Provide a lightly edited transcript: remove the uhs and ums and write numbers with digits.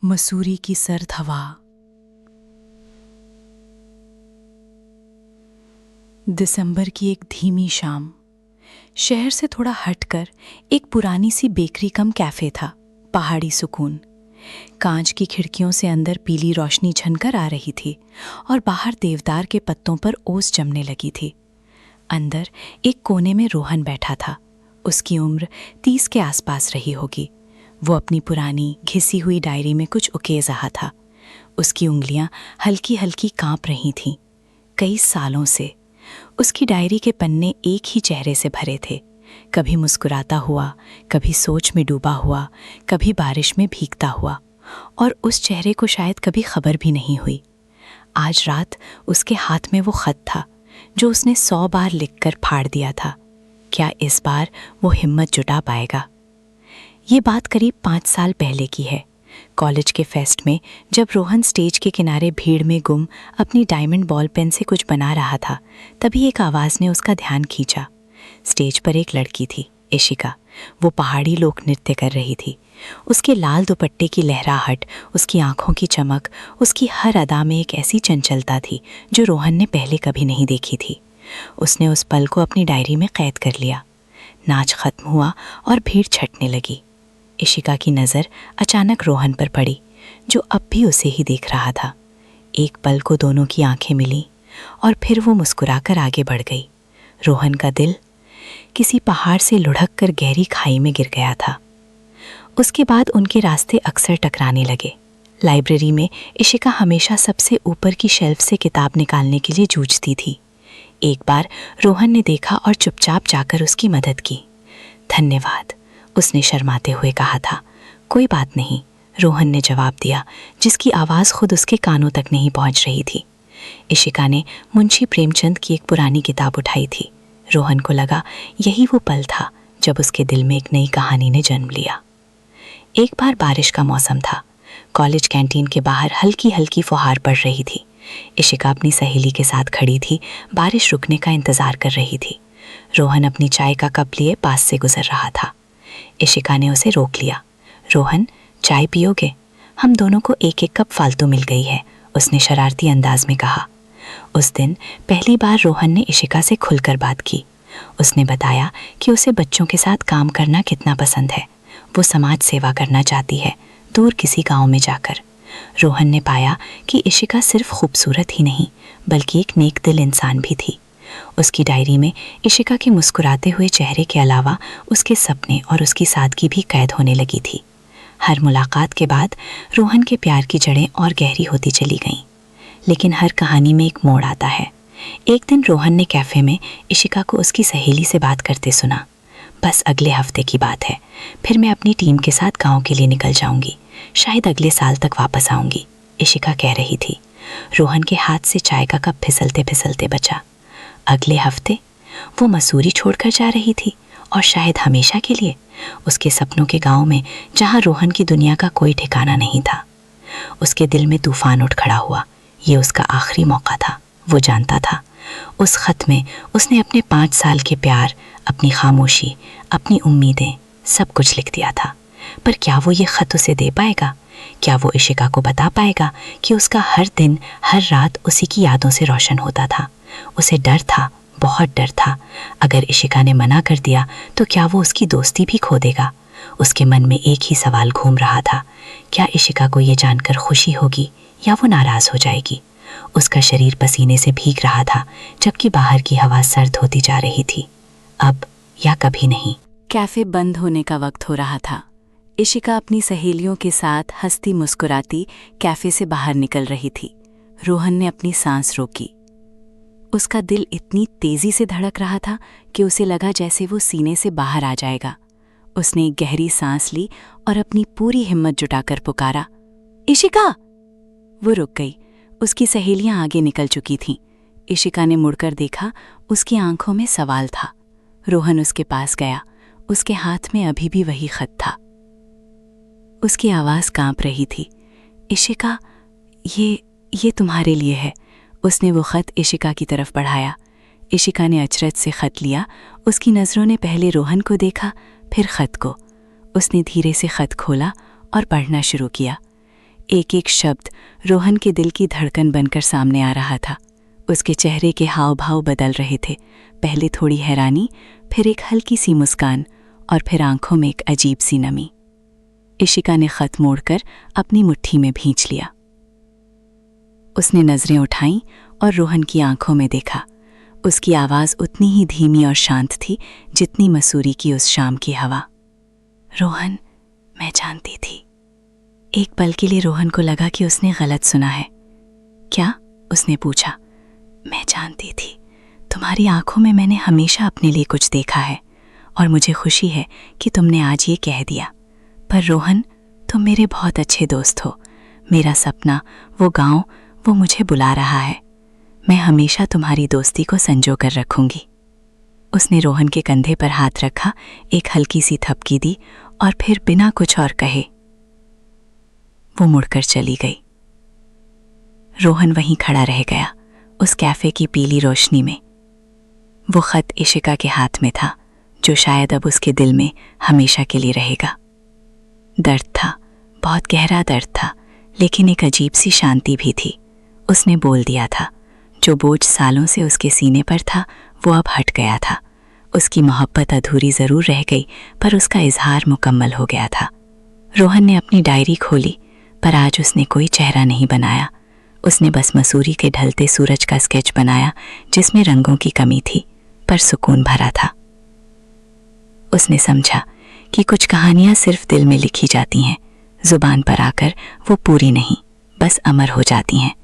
मसूरी की सर्द हवा। दिसंबर की एक धीमी शाम। शहर से थोड़ा हटकर एक पुरानी सी बेकरी कम कैफे था। पहाड़ी सुकून। कांच की खिड़कियों से अंदर पीली रोशनी झनकर आ रही थी और बाहर देवदार के पत्तों पर ओस जमने लगी थी। अंदर एक कोने में रोहन बैठा था। उसकी उम्र 30 के आसपास रही होगी। वो अपनी पुरानी घिसी हुई डायरी में कुछ उकेज रहा था। उसकी उंगलियां हल्की हल्की कांप रही थीं। कई सालों से उसकी डायरी के पन्ने एक ही चेहरे से भरे थे। कभी मुस्कुराता हुआ, कभी सोच में डूबा हुआ, कभी बारिश में भीगता हुआ, और उस चेहरे को शायद कभी खबर भी नहीं हुई। आज रात उसके हाथ में वो खत था जो उसने 100 बार लिखकर फाड़ दिया था। क्या इस बार वो हिम्मत जुटा पाएगा? ये बात करीब 5 साल पहले की है। कॉलेज के फेस्ट में जब रोहन स्टेज के किनारे भीड़ में गुम अपनी डायमंड बॉल पेन से कुछ बना रहा था, तभी एक आवाज़ ने उसका ध्यान खींचा। स्टेज पर एक लड़की थी, इशिका। वो पहाड़ी लोक नृत्य कर रही थी। उसके लाल दुपट्टे की लहराहट, उसकी आंखों की चमक, उसकी हर अदा में एक ऐसी चंचलता थी जो रोहन ने पहले कभी नहीं देखी थी। उसने उस पल को अपनी डायरी में कैद कर लिया। नाच खत्म हुआ और भीड़ छटने लगी। इशिका की नज़र अचानक रोहन पर पड़ी, जो अब भी उसे ही देख रहा था। एक पल को दोनों की आंखें मिली और फिर वो मुस्कुराकर आगे बढ़ गई। रोहन का दिल किसी पहाड़ से लुढ़क कर गहरी खाई में गिर गया था। उसके बाद उनके रास्ते अक्सर टकराने लगे। लाइब्रेरी में इशिका हमेशा सबसे ऊपर की शेल्फ से किताब निकालने के लिए जूझती थी। एक बार रोहन ने देखा और चुपचाप जाकर उसकी मदद की। धन्यवाद, उसने शर्माते हुए कहा था। कोई बात नहीं, रोहन ने जवाब दिया, जिसकी आवाज़ खुद उसके कानों तक नहीं पहुंच रही थी। इशिका ने मुंशी प्रेमचंद की एक पुरानी किताब उठाई थी। रोहन को लगा यही वो पल था जब उसके दिल में एक नई कहानी ने जन्म लिया। एक बार बारिश का मौसम था। कॉलेज कैंटीन के बाहर हल्की हल्की फुहार पड़ रही थी। इशिका अपनी सहेली के साथ खड़ी थी, बारिश रुकने का इंतज़ार कर रही थी। रोहन अपनी चाय का कप लिए पास से गुजर रहा था। इशिका ने उसे रोक लिया। रोहन, चाय पियोगे? हम दोनों को एक एक कप फालतू मिल गई है, उसने शरारती अंदाज में कहा। उस दिन पहली बार रोहन ने इशिका से खुलकर बात की। उसने बताया कि उसे बच्चों के साथ काम करना कितना पसंद है। वो समाज सेवा करना चाहती है, दूर किसी गांव में जाकर। रोहन ने पाया कि इशिका सिर्फ खूबसूरत ही नहीं, बल्कि एक नेक दिल इंसान भी थी। उसकी डायरी में इशिका के मुस्कुराते हुए चेहरे के अलावा उसके सपने और उसकी सादगी भी कैद होने लगी थी। हर मुलाकात के बाद रोहन के प्यार की जड़ें और गहरी होती चली गईं। लेकिन हर कहानी में एक मोड़ आता है। एक दिन रोहन ने कैफ़े में इशिका को उसकी सहेली से बात करते सुना। बस अगले हफ्ते की बात है, फिर मैं अपनी टीम के साथ गाँव के लिए निकल जाऊँगी। शायद अगले साल तक वापस आऊँगी, इशिका कह रही थी। रोहन के हाथ से चाय का कप फिसलते फिसलते बचा। अगले हफ्ते वो मसूरी छोड़कर जा रही थी, और शायद हमेशा के लिए, उसके सपनों के गांव में, जहां रोहन की दुनिया का कोई ठिकाना नहीं था। उसके दिल में तूफान उठ खड़ा हुआ। ये उसका आखिरी मौका था, वो जानता था। उस खत में उसने अपने 5 साल के प्यार, अपनी खामोशी, अपनी उम्मीदें, सब कुछ लिख दिया था। पर क्या वो ये खत उसे दे पाएगा? क्या वो इशिका को बता पाएगा कि उसका हर दिन, हर रात उसी की यादों से रोशन होता था? उसे डर था, बहुत डर था। अगर इशिका ने मना कर दिया तो क्या वो उसकी दोस्ती भी खो देगा? उसके मन में एक ही सवाल घूम रहा था, क्या इशिका को ये जानकर खुशी होगी या वो नाराज़ हो जाएगी? उसका शरीर पसीने से भीग रहा था, जबकि बाहर की हवा सर्द होती जा रही थी। अब या कभी नहीं। कैफे बंद होने का वक्त हो रहा था। इशिका अपनी सहेलियों के साथ हंसती मुस्कुराती कैफे से बाहर निकल रही थी। रोहन ने अपनी सांस रोकी। उसका दिल इतनी तेजी से धड़क रहा था कि उसे लगा जैसे वो सीने से बाहर आ जाएगा। उसने एक गहरी सांस ली और अपनी पूरी हिम्मत जुटाकर पुकारा, इशिका! वो रुक गई। उसकी सहेलियां आगे निकल चुकी थीं। इशिका ने मुड़कर देखा। उसकी आंखों में सवाल था। रोहन उसके पास गया। उसके हाथ में अभी भी वही खत था। उसकी आवाज़ कांप रही थी। इशिका, ये तुम्हारे लिए है। उसने वो खत इशिका की तरफ बढ़ाया। इशिका ने अचरज से खत लिया। उसकी नज़रों ने पहले रोहन को देखा, फिर खत को। उसने धीरे से खत खोला और पढ़ना शुरू किया। एक एक शब्द रोहन के दिल की धड़कन बनकर सामने आ रहा था। उसके चेहरे के हाव भाव बदल रहे थे, पहले थोड़ी हैरानी, फिर एक हल्की सी मुस्कान और फिर आंखों में एक अजीब सी नमी। इशिका ने खत मोड़कर अपनी मुट्ठी में भींच लिया। उसने नजरें उठाईं और रोहन की आंखों में देखा। उसकी आवाज़ उतनी ही धीमी और शांत थी जितनी मसूरी की उस शाम की हवा। रोहन, मैं जानती थी। एक पल के लिए रोहन को लगा कि उसने गलत सुना है। क्या? उसने पूछा। मैं जानती थी। तुम्हारी आंखों में मैंने हमेशा अपने लिए कुछ देखा है और मुझे खुशी है कि तुमने आज ये कह दिया। पर रोहन, तुम मेरे बहुत अच्छे दोस्त हो। मेरा सपना, वो गांव, वो मुझे बुला रहा है। मैं हमेशा तुम्हारी दोस्ती को संजो कर रखूंगी। उसने रोहन के कंधे पर हाथ रखा, एक हल्की सी थपकी दी और फिर बिना कुछ और कहे वो मुड़कर चली गई। रोहन वहीं खड़ा रह गया, उस कैफे की पीली रोशनी में। वो खत इशिका के हाथ में था, जो शायद अब उसके दिल में हमेशा के लिए रहेगा। दर्द था, बहुत गहरा दर्द था, लेकिन एक अजीब सी शांति भी थी। उसने बोल दिया था। जो बोझ सालों से उसके सीने पर था, वो अब हट गया था। उसकी मोहब्बत अधूरी ज़रूर रह गई, पर उसका इजहार मुकम्मल हो गया था। रोहन ने अपनी डायरी खोली, पर आज उसने कोई चेहरा नहीं बनाया। उसने बस मसूरी के ढलते सूरज का स्केच बनाया, जिसमें रंगों की कमी थी, पर सुकून भरा था। उसने समझा कि कुछ कहानियां सिर्फ दिल में लिखी जाती हैं, जुबान पर आकर वो पूरी नहीं, बस अमर हो जाती हैं।